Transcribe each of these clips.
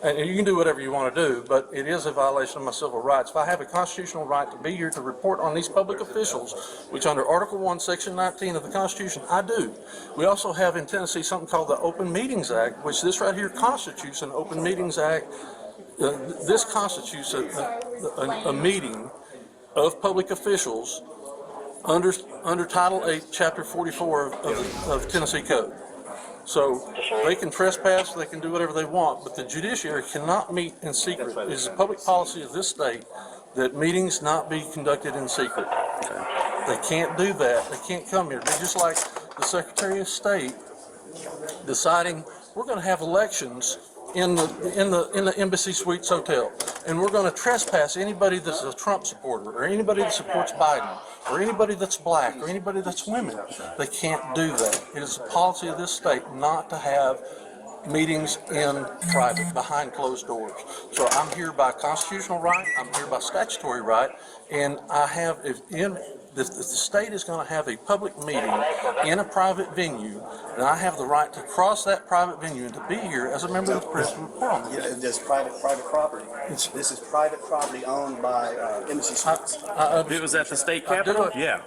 And you can do whatever you want to do, but it is a violation of my civil rights. If I have a constitutional right to be here to report on these public officials, which under Article 1, Section 19 of the Constitution, I do. We also have in Tennessee something called the Open Meetings Act, which this right here constitutes an Open Meetings Act. This constitutes a meeting of public officials under Title 8, Chapter 44 of Tennessee Code. So they can trespass, they can do whatever they want, but the judiciary cannot meet in secret. It is a public policy of this state that meetings not be conducted in secret. They can't do that. They can't come here. They're just like the Secretary of State deciding we're going to have elections in the Embassy Suites Hotel, and we're going to trespass anybody that's a Trump supporter, or anybody that supports Biden, or anybody that's black, or anybody that's women. They can't do that. It is the policy of this state not to have meetings in private, behind closed doors. So I'm here by constitutional right, I'm here by statutory right, and I have, if the state is going to have a public meeting in a private venue, and I have the right to cross that private venue and to be here as a member of the press to report on it. Yeah, it's private property. This is private property owned by Embassy Suites. It was at the state capitol? Yeah.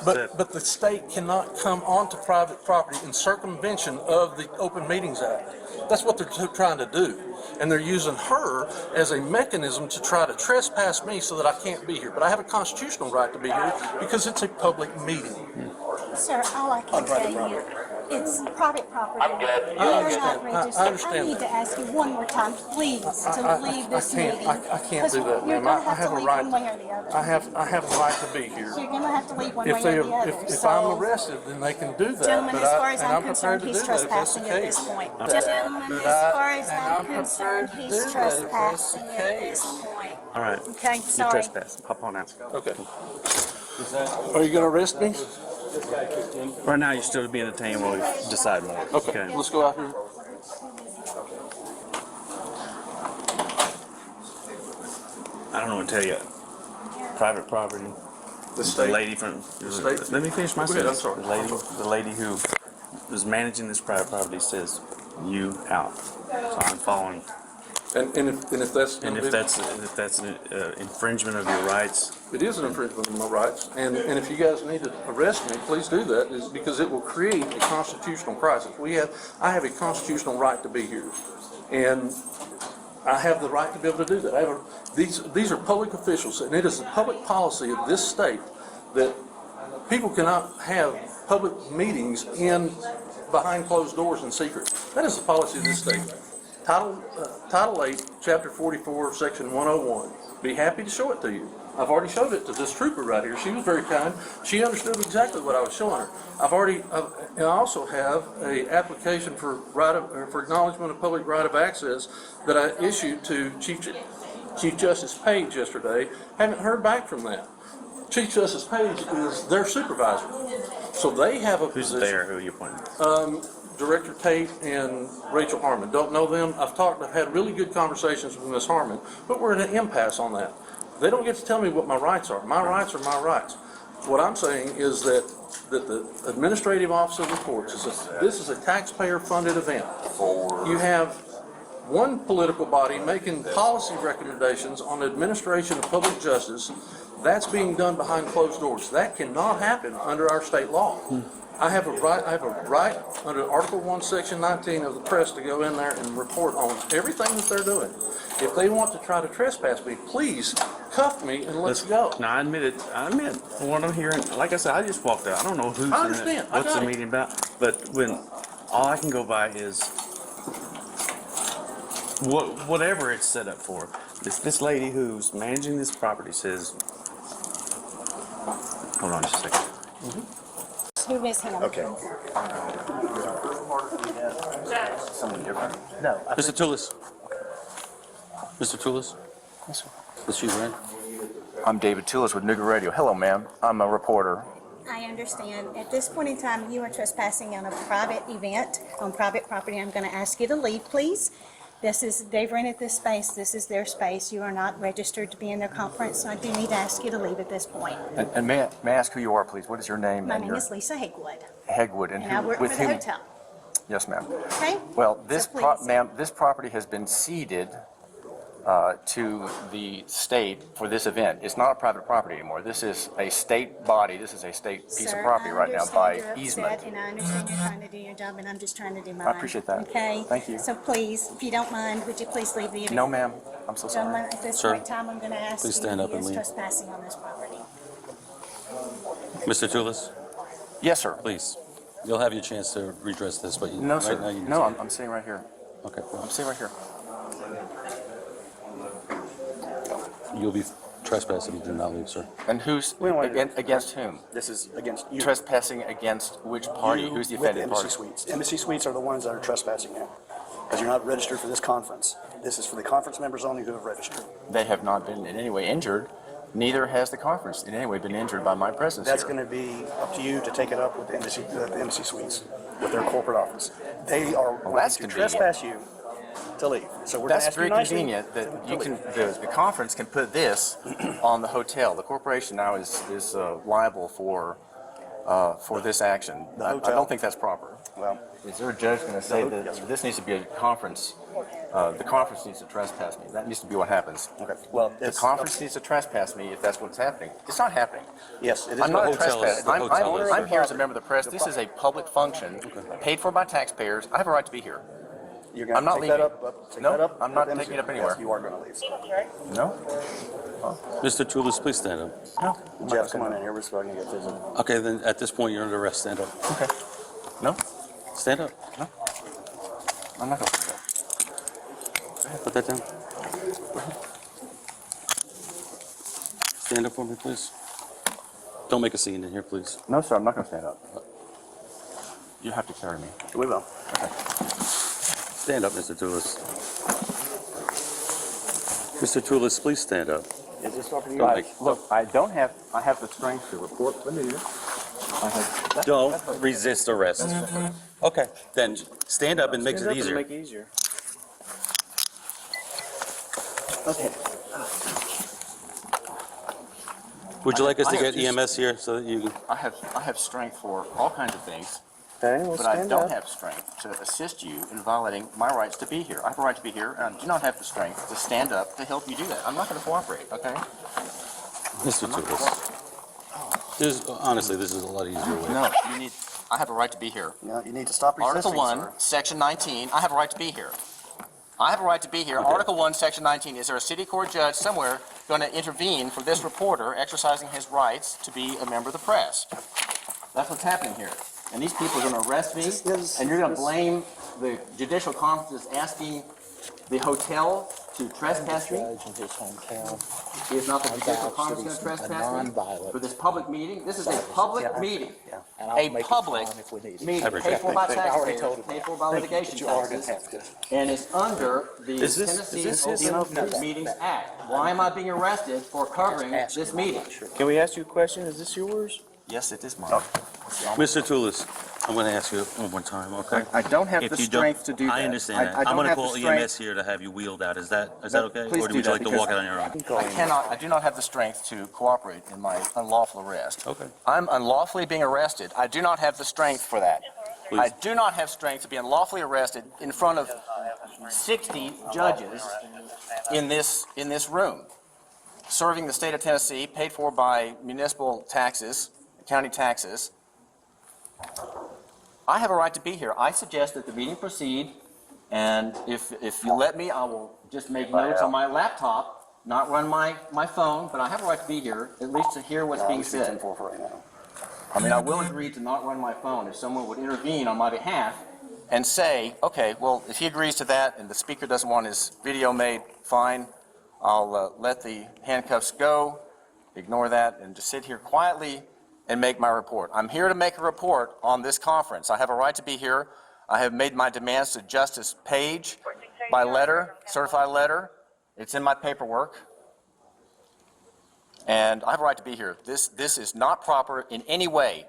But the state cannot come onto private property in circumvention of the Open Meetings Act. That's what they're trying to do. And they're using her as a mechanism to try to trespass me so that I can't be here. But I have a constitutional right to be here because it's a public meeting. Sir, all I can tell you, it's private property. We are not registered. I need to ask you one more time, please, to leave this meeting. I can't do that, You're ma'am. going to I have have to a leave right. one way or the other. I have a right to be here. You're going to have to leave one way or the other. If I'm arrested, then they can do that. Gentlemen, as far as I'm concerned, prepared to he's do that if that's the trespassing at this case. point. Gentlemen, as far as I'm concerned, he's trespassing at this point. All right. Okay, You sorry. trespass. Hop on out. Okay. Are you going to arrest me? Right now, you're still being detained while we decide more. Okay. Let's go out here. I don't know what to tell you. Private property. The state. The lady from. state? Let me finish my Go ahead, sentence. I'm sorry. The lady who is managing this private property says, "You out." So I'm following. And if that's And if that's an infringement of your rights, it is an infringement of my rights, and if you guys need to arrest me, please do that, is because it will create a constitutional crisis. I have a constitutional right to be here, and I have the right to be able to do that. These are public officials, and it is the public policy of this state that people cannot have public meetings behind closed doors in secret. That is the policy of this state. Title 8, Chapter 44, Section 101. Be happy to show it to you. I've already showed it to this trooper right here. She was very kind. She understood exactly what I was showing her. And I also have an application for acknowledgement of public right of access that I issued to Chief Justice Page yesterday. Haven't heard back from that. Chief Justice Page is their supervisor, so they have a who's position. there? Who are you appointing? Director Tate and Rachel Harmon. Don't know them. I've had really good conversations with Ms. Harmon, but we're in an impasse on that. They don't get to tell me what my rights are. My rights are my rights. What I'm saying is that the Administrative Office of the Courts this is a taxpayer-funded event. You have one political body making policy recommendations on the administration of public justice. That's being done behind closed doors. That cannot happen under our state law. I have a right under Article 1, Section 19 of the press to go in there and report on everything that they're doing. If they want to try to trespass me, please cuff me and let's go. No, I admit from what I'm hearing, like I said, I just walked out. I don't know who's I understand. in it, what's the meeting about, but when all I can go by is whatever it's set up for. This lady who's managing this property says, hold on just a second. Who is him? Okay. Someone different? No. Mr. Tulis. Mr. Tulis? Yes, sir. That's you, right? I'm David Tulis with Nigger Radio. Hello, ma'am. I'm a reporter. I understand. At this point in time, you are trespassing on a private event on private property. I'm going to ask you to leave, please. They've rented this space. This is their space. You are not registered to be in their conference, so I do need to ask you to leave at this point. And may I ask who you are, please? What is your name? My name is Lisa Hegwood, Hegwood. and I work for the hotel. Yes, ma'am. Okay? Well, this, So please. ma'am, this property has been ceded to the state for this event. It's not a private property anymore. This is a state body. This is a state piece of property right now by easement. Sir, I understand you're upset, and I understand you're trying to do your job, and I'm just trying to do mine. I appreciate that. Okay? Thank you. So please, if you don't mind, would you please leave the event? No, ma'am. I'm so sorry. Gentlemen, at this Sir, point in time, I'm going to ask you please stand up who and is leave. trespassing on this property. Mr. Tulis, Yes, sir. please. You'll have your chance to redress this, but No, right sir. now you need No, to- I'm sitting right here. Okay, well, I'm sitting right here. you'll be trespassed if you do not leave, sir. And who's, We don't want to- against whom? This is against you. Trespassing against which party? You Who's the with offended Embassy party? Suites. Embassy Suites are the ones that are trespassing now, because you're not registered for this conference. This is for the conference members only who have registered. They have not been in any way injured. Neither has the conference in any way been injured by my presence That's here. going to be up to you to take it up with the Embassy Suites, with their corporate office. They are that's wanting to convenient. trespass you to leave. So we're going to That's ask you very nicely. convenient that you to can, leave. the conference can put this on the hotel. The corporation now is liable for this action. The I hotel. don't think that's proper. Well, Is there a judge going to say Yes, sir. that this needs to be a conference? The conference needs to trespass me. That needs to be what happens. okay. Well, The it's conference needs to trespass me if that's what's happening. It's not happening. Yes, it is. I'm not a hotel is- trespasser. the hotel is- I'm here as a member of the press. This is a public function paid for by taxpayers. I have a right to be here. You're going I'm to not take that leaving. up. Take No, that up I'm not with taking it up Embassy. anywhere. Yes, you are going to leave. No? Mr. Tulis, please stand up. No. Jeff, come on in here. We're still going to get physical. Okay, then at this point, you're under arrest. Stand up. Okay. No? Stand up. I'm not going to do that. Put that down. Stand up for me, please. Don't make a scene in here, please. No, sir, I'm not going to stand up. You have to carry me. We will. Stand up, Mr. Tulis. Mr. Tulis, please stand up. Is this up to you? Don't make- Look, I have the strength to report the news. Don't resist arrest. Okay, then stand up and makes it easier. Make it easier. Okay. Would you like us I to have get just- EMS here so that you? I have strength for all kinds of things, Okay, we'll but I stand don't up. have strength to assist you in violating my rights to be here. I have a right to be here, and I do not have the strength to stand up to help you do that. I'm not going to cooperate, okay? Mr. Tulis. Honestly, this is a lot easier way. No, you need, I have a right to be here. You need to stop resisting, Article 1, sir. Section 19, I have a right to be here. I have a right to be here. Article 1, Section 19, is there a city court judge somewhere going to intervene for this reporter exercising his rights to be a member of the press? That's what's happening here. And these people are going to arrest me, and you're going to blame the judicial conference asking the hotel to trespass me? Is not the judicial conference going to trespass me for this public meeting? This is a public meeting. A public meeting paid for by taxpayers, paid for by litigation taxes, and it's under the Tennessee Open Meetings Act. Why am I being arrested for covering this meeting? Can we ask you a question? Is this yours? Yes, it is mine. Mr. Tulis, I'm going to ask you one more time, okay? I don't have If the you don't- strength to do that. I understand that. I I'm don't going to have the call strength- EMS here to have you wheeled out. Is that okay? Please Or do would you that, like to because walk out on your own? I do not have the strength to cooperate in my unlawful arrest. Okay. I'm unlawfully being arrested. I do not have the strength for that. Please. I do not have strength to be unlawfully arrested in front of 60 judges in this room, serving the state of Tennessee, paid for by municipal taxes, county taxes. I have a right to be here. I suggest that the meeting proceed, and if you let me, I will just make notes on my laptop, not run my phone, but I have a right to be here, at least to hear what's being said. For right now. I mean, I will agree to not run my phone if someone would intervene on my behalf and say, okay, well, if he agrees to that and the speaker doesn't want his video made, fine, I'll let the handcuffs go, ignore that, and just sit here quietly and make my report. I'm here to make a report on this conference. I have a right to be here. I have made my demands to Justice Page by letter, certified letter. It's in my paperwork. And I have a right to be here. This is not proper in any way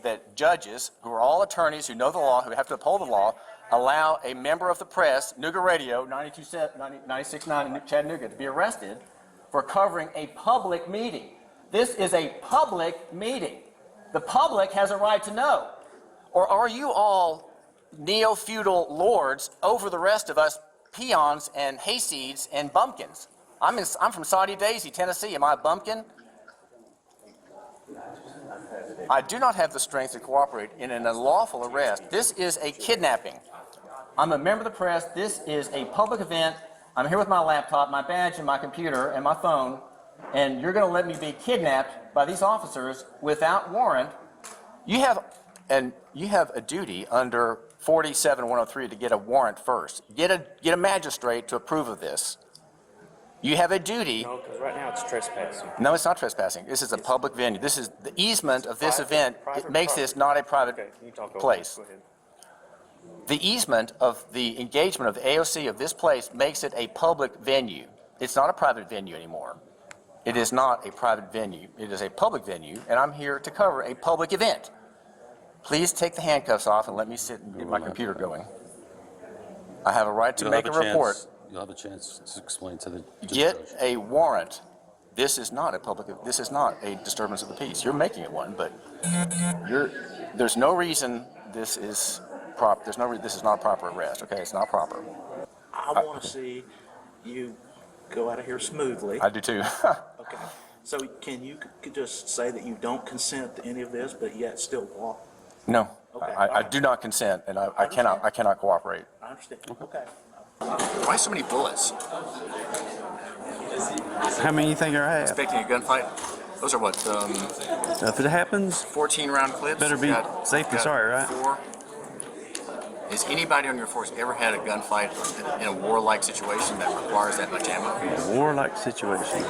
that judges, who are all attorneys, who know the law, who have to uphold the law, allow a member of the press, Nooga Radio, 96.9 in Chattanooga, to be arrested for covering a public meeting. This is a public meeting. The public has a right to know. Or are you all neo-feudal lords over the rest of us peons and hayseeds and bumpkins. I'm from Saudi Daisy, Tennessee. Am I a bumpkin? I do not have the strength to cooperate in an unlawful arrest. This is a kidnapping. I'm a member of the press. This is a public event. I'm here with my laptop, my badge, and my computer, and my phone, and you're going to let me be kidnapped by these officers without warrant. You have a duty under 47-103 to get a warrant first. Get a magistrate to approve of this. You have a duty. No, because right now it's trespassing. No, it's not trespassing. This is a public venue. This is the easement of this event. It makes this not a private Okay, you talk over. place. Go ahead. The easement of the engagement of the AOC of this place makes it a public venue. It's not a private venue anymore. It is not a private venue. It is a public venue, and I'm here to cover a public event. Please take the handcuffs off and let me sit and get my computer going. I have a right to You'll make have a report. You'll have a chance to explain to the Get judge. a warrant. This is not a disturbance of the peace. You're making it one, but there's no reason this is proper. This is not a proper arrest. Okay, it's not proper. I want to see you go out of here smoothly. I do too. Okay. So can you just say that you don't consent to any of this, but yet still walk? No, Okay. I do not consent, and I cannot cooperate. I understand. Okay. Why so many bullets? How many you think I have? Expecting a gunfight? Those are what? If it happens, 14-round clips. Better be safe than sorry, right? 4. Has anybody on your force ever had a gunfight in a warlike situation that requires that much ammo? warlike situation.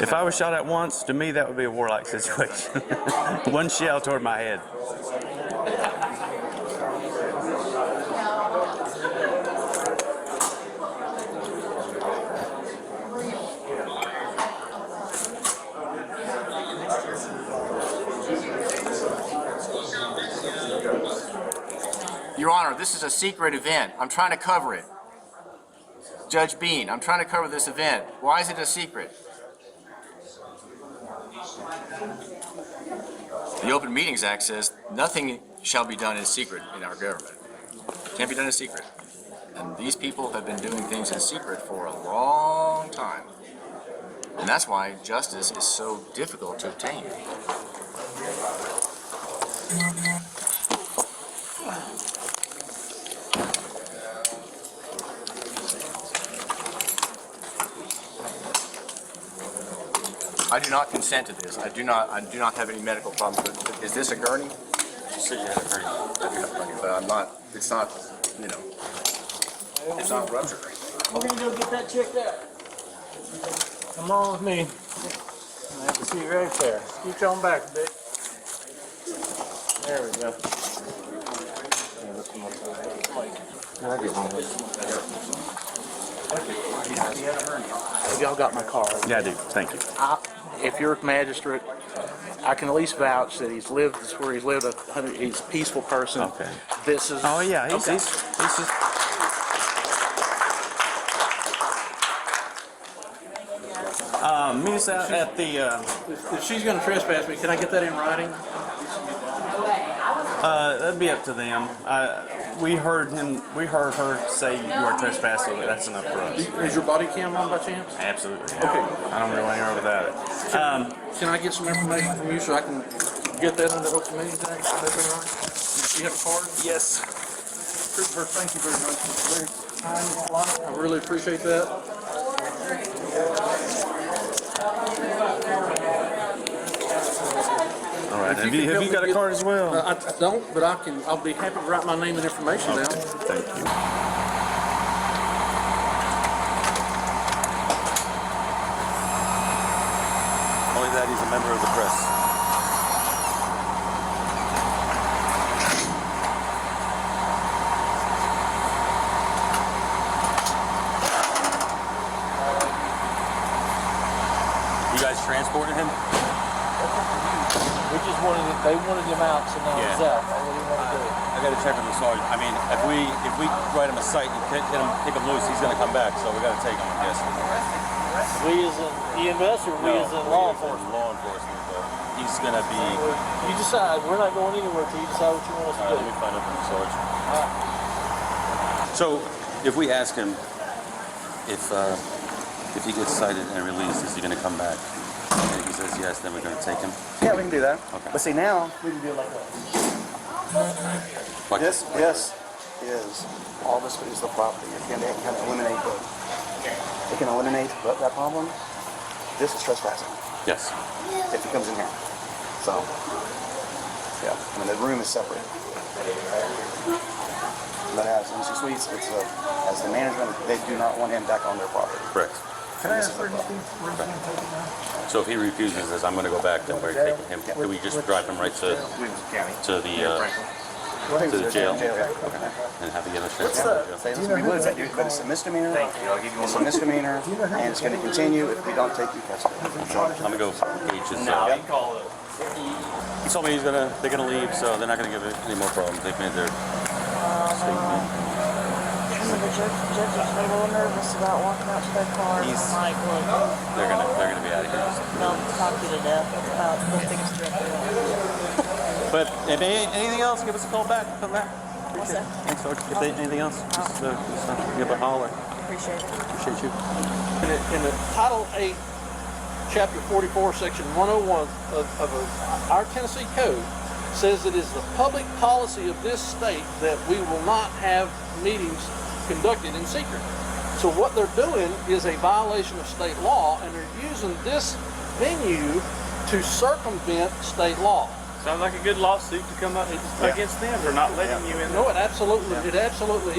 If I was shot at once, to me that would be a warlike situation. One shell toward my head. Your Honor, this is a secret event. I'm trying to cover it. Judge Bean, I'm trying to cover this event. Why is it a secret? The Open Meetings Act says nothing shall be done in secret in our government. It can't be done in secret. And these people have been doing things in secret for a long time. And that's why justice is so difficult to obtain. I do not consent to this. I do not have any medical problems. But is this a gurney? You said you had a hernia. I do have a gurney, but I'm not. It's not. You know. It's not ruptured. We're gonna go get that checked out. Come on with me. I have to see right there. Scoot on back a bit. There we go. Have y'all got my card? Yeah, I do. Thank you. If you're a magistrate, I can at least vouch that he's lived where he's lived. He's a peaceful person. Okay. This is. Oh yeah, he's Okay. just. Meet us out at the. If she's gonna trespass me, can I get that in writing? That'd be up to them. We heard her say you are trespassing. That's enough for us. Is your body cam on by chance? Absolutely. Okay. I don't really want to without it. Can I get some information from you so I can get that in the Open Meetings Act? That's all right? You have a card? Yes. Christopher, thank you very much. It's very kind and polite. I really appreciate that. All right. Have you got a card as well? I don't, but I'll be happy to write my name and information down. Thank you. Only that he's a member of the press. You guys transported him? We just wanted it, they wanted him out, so now Yeah. he's out. That's what he wanted to do. I gotta check with the sergeant. I mean, if we write him a cite and kick him loose, he's gonna come back, so we gotta take him, I guess. We as in EMS or we as in law enforcement? Law enforcement, but he's gonna be, You decide, we're not going anywhere till you decide what you want us to let do. me find out from the sergeant. So if we ask him if he gets cited and released, is he going to come back? And if he says yes, then we're going to take him. Yeah, we can do that. Okay. But see, now we can do it like this. Like, This is, all this is the property. Again, they can kind of eliminate that problem. This is trespassing yes. if he comes in here. So, yeah, I mean, the room is separate. But as MC Suites, it's as the management, they do not want him back on their property. Correct. Can I ask where he's being taken now? So if he refuses this, I'm going to go back, then we're taking him. Do we just drive him right to the jail? Okay. And have the other sheriff go to Say this, we would, but it's a misdemeanor. It's a misdemeanor, and it's going to continue if we don't take you custody. I'm going to go gauge his... He told me they're gonna leave, so they're not gonna give it any more problems. They've made their statement. Some of the judges are a little nervous about walking out to their cars. I'm like, look, They're gonna be out of here. they'll talk you to death. That's about the biggest threat they have. But if anything else, give us a call back. Come back. What's that? Thanks, Sergeant. If they, anything else, just give a holler. Appreciate it. Appreciate you. In the Title 8, Chapter 44, Section 101 of our Tennessee Code says it is the public policy of this state that we will not have meetings conducted in secret. So what they're doing is a violation of state law, and they're using this venue to circumvent state law. Sounds like a good lawsuit to come up against them for not letting you in. No, it absolutely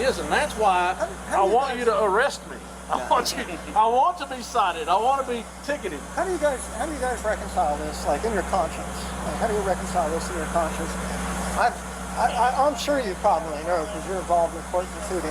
is, and that's why I want you to arrest me. I want to be cited. I want to be ticketed. How do you guys reconcile this, like in your conscience? Like, how do you reconcile this in your conscience? I'm sure you probably know because you're involved in quite the shooting.